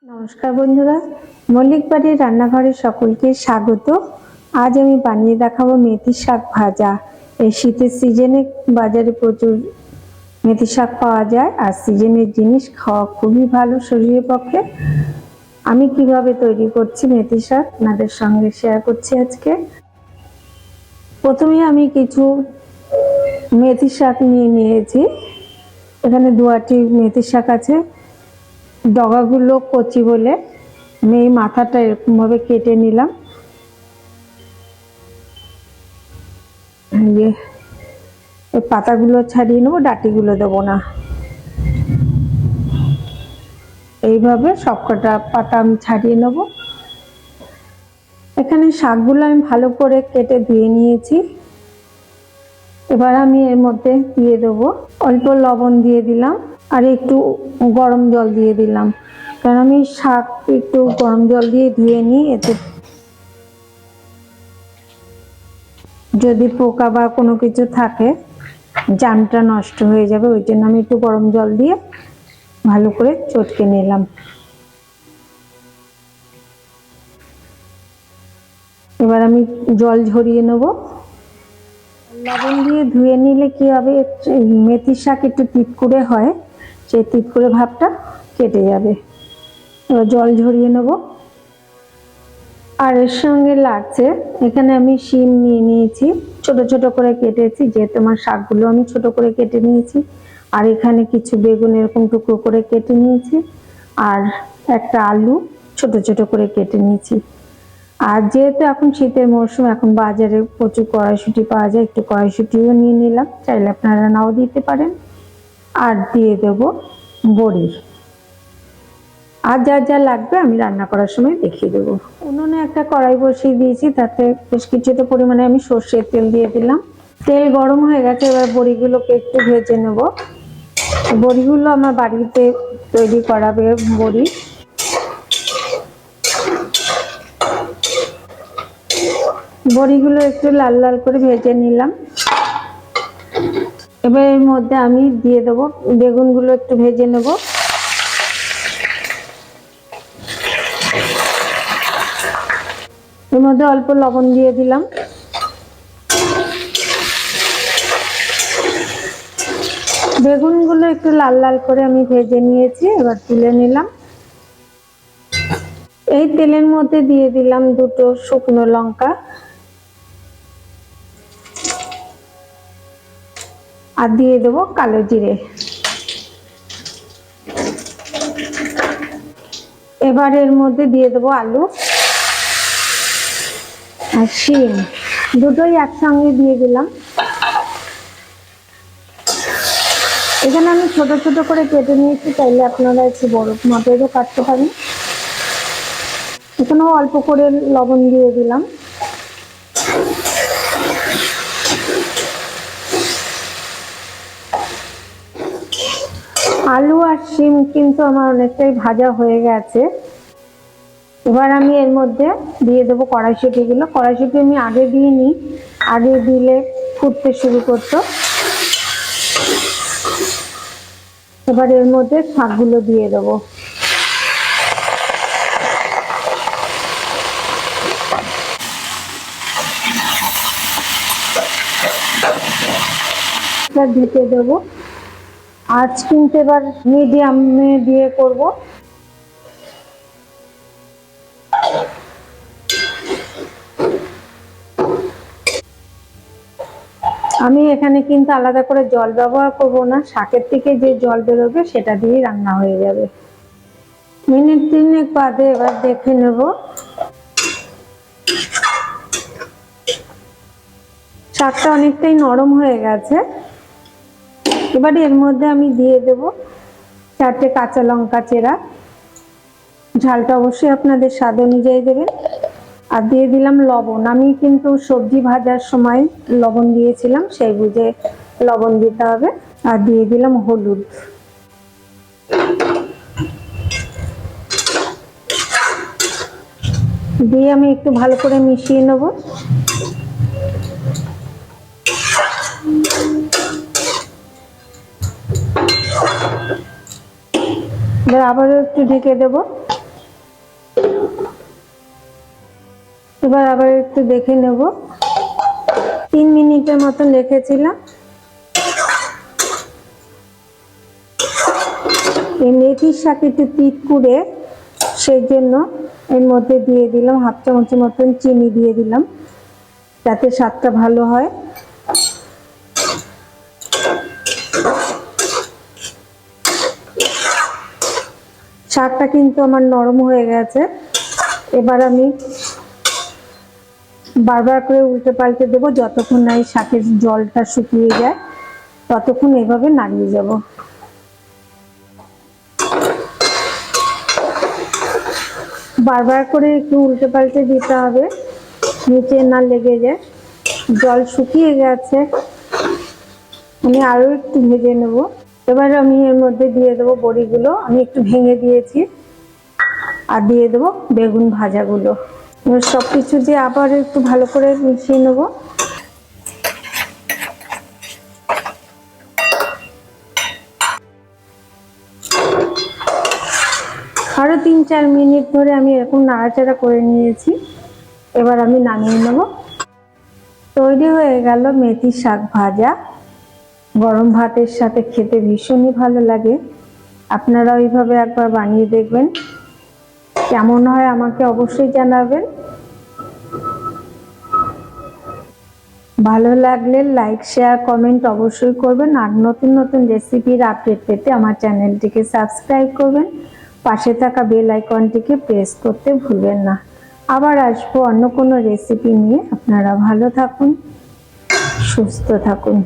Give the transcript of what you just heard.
নমস্কার বন্ধুরা, মল্লিক বাড়ির রান্নাঘরে সকলকে স্বাগত। আজ আমি বানিয়ে দেখাবো মেথি শাক ভাজা। এই শীতের সিজনে বাজারে প্রচুর মেথি শাক পাওয়া যায়, আর সিজনের জিনিস খাওয়া খুবই ভালো শরীরের পক্ষে। আমি কিভাবে তৈরি করছি মেথি শাক আপনাদের সঙ্গে শেয়ার করছি আজকে। প্রথমে আমি কিছু মেথি শাক নিয়েছি। এখানে 2 আঁটি মেথি শাক আছে। ডগাগুলো কচি বলে আমি এই মাথাটা এরকম ভাবে কেটে নিলাম। এই পাতাগুলো ছাড়িয়ে নেবো, ডাঁটিগুলো দেবো না। এইভাবে সবকটা পাতা আমি ছাড়িয়ে নেব। এখানে শাকগুলো আমি ভালো করে কেটে ধুয়ে নিয়েছি। এবার আমি এর মধ্যে দিয়ে দেবো অল্প লবণ দিয়ে দিলাম, আর একটু গরম জল দিয়ে দিলাম, কারণ আমি শাক একটু গরম জল দিয়ে ধুয়ে নিই, এতে যদি পোকা বা কোনো কিছু থাকে জামটা নষ্ট হয়ে যাবে। ওই জন্য আমি একটু গরম জল দিয়ে ভালো করে চটকে নিলাম। এবার আমি জল ঝরিয়ে নেব। লবণ দিয়ে ধুয়ে নিলে কি হবে, মেথি শাক একটু তিতকুড়ে হয়, সেই তিতকুড়ে ভাবটা কেটে যাবে। এবার জল ঝরিয়ে নেব। আর এর সঙ্গে লাগছে, এখানে আমি শিম নিয়ে নিয়েছি, ছোট ছোট করে কেটেছি, যেহেতু আমার শাকগুলো আমি ছোট করে কেটে নিয়েছি। আর এখানে কিছু বেগুন এরকম টুকরো করে কেটে নিয়েছি, আর একটা আলু ছোট ছোট করে কেটে নিয়েছি। আর যেহেতু এখন শীতের মরশুম, এখন বাজারে প্রচুর কড়াইশুঁটি পাওয়া যায়, একটু কড়াইশুঁটিও নিয়ে নিলাম, চাইলে আপনারা নাও দিতে পারেন। আর দিয়ে দেবো বড়ি। আর যা যা লাগবে আমি রান্না করার সময় দেখিয়ে দেবো। উনুনে একটা কড়াই বসিয়ে দিয়েছি, তাতে বেশ কিছুটা পরিমাণে আমি সর্ষের তেল দিয়ে দিলাম। তেল গরম হয়ে গেছে, এবার বড়িগুলোকে একটু ভেজে নেব। বড়িগুলো আমার বাড়িতে তৈরি করা বড়ি। বড়িগুলো একটু লাল লাল করে ভেজে নিলাম। এবার এর মধ্যে আমি দিয়ে দেবো বেগুনগুলো, একটু ভেজে নেব। এর মধ্যে অল্প লবণ দিয়ে দিলাম। বেগুনগুলো একটু লাল লাল করে আমি ভেজে নিয়েছি, এবার তুলে নিলাম। এই তেলের মধ্যে দিয়ে দিলাম 2টো শুকনো লঙ্কা, আর দিয়ে দেবো কালো জিরে। এবার এর মধ্যে দিয়ে দেবো আলু আর শিম, দুটোই একসঙ্গে দিয়ে দিলাম। এখানে আমি ছোট ছোট করে কেটে নিয়েছি, চাইলে আপনারা একটু বড় মাপেরও কাটতে পারেন। এখানেও অল্প করে লবণ দিয়ে দিলাম। আলু আর শিম কিন্তু আমার অনেকটাই ভাজা হয়ে গেছে। এবার আমি এর মধ্যে দিয়ে দেবো কড়াইশুঁটিগুলো। কড়াইশুঁটি আমি আগে দিইনি, আগে দিলে ফুটতে শুরু করতো। এবার এর মধ্যে শাকগুলো দিয়ে দেবো। ঢেকে দেবো। আঁচ কিন্তু এবার মিডিয়ামে দিয়ে করব। আমি এখানে কিন্তু আলাদা করে জল ব্যবহার করব না, শাকের থেকে যে জল বেরোবে সেটা দিয়েই রান্না হয়ে যাবে। মিনিট 3 বাদে এবার দেখে নেব। শাকটা অনেকটাই নরম হয়ে গেছে। এবার এর মধ্যে আমি দিয়ে দেব 4টে কাঁচা লঙ্কা চেরা। ঝালটা অবশ্যই আপনাদের স্বাদ অনুযায়ী দেবেন। আর দিয়ে দিলাম লবণ। আমি কিন্তু সবজি ভাজার সময় লবণ দিয়েছিলাম, সেই বুঝে লবণ দিতে হবে। আর দিয়ে দিলাম হলুদ। দিয়ে আমি একটু ভালো করে মিশিয়ে নেব। এবার আবারও একটু ঢেকে দেব। এবার আবার একটু দেখে নেব। 3 মিনিটের মতন রেখেছিলাম। এই মেথির শাক একটু তিতকুড়ে, সেই জন্য এর মধ্যে দিয়ে দিলাম 1/2 চামচের মতন চিনি দিয়ে দিলাম, যাতে স্বাদটা ভালো হয়। শাকটা কিন্তু আমার নরম হয়ে গেছে। এবার আমি বারবার করে উল্টে পাল্টে দেবো, যতক্ষণ না এই শাকের জলটা শুকিয়ে যায় ততক্ষণ এভাবে নাড়িয়ে যাব। বারবার করে একটু উল্টে পাল্টে দিতে হবে, নিচে না লেগে যায়। জল শুকিয়ে গেছে, আমি আরো একটু ভেজে নেব। এবার আমি এর মধ্যে দিয়ে দেবো বড়িগুলো, আমি একটু ভেঙে দিয়েছি, আর দিয়ে দেবো বেগুন ভাজাগুলো। এবার সবকিছু দিয়ে আবার একটু ভালো করে মিশিয়ে নেব। আরো 3-4 মিনিট ধরে আমি এরকম নাড়াচাড়া করে নিয়েছি। এবার আমি নামিয়ে নেব। তৈরি হয়ে গেল মেথি শাক ভাজা। গরম ভাতের সাথে খেতে ভীষণই ভালো লাগে। আপনারা ওইভাবে একবার বানিয়ে দেখবেন, কেমন হয় আমাকে অবশ্যই জানাবেন। ভালো লাগলে লাইক, শেয়ার, কমেন্ট অবশ্যই করবেন। আর নতুন নতুন রেসিপির আপডেট পেতে আমার চ্যানেলটিকে সাবস্ক্রাইব করবেন। পাশে থাকা বেল আইকনটিকে প্রেস করতে ভুলবেন না। আবার আসবো অন্য কোনো রেসিপি নিয়ে। আপনারা ভালো থাকুন, সুস্থ থাকুন।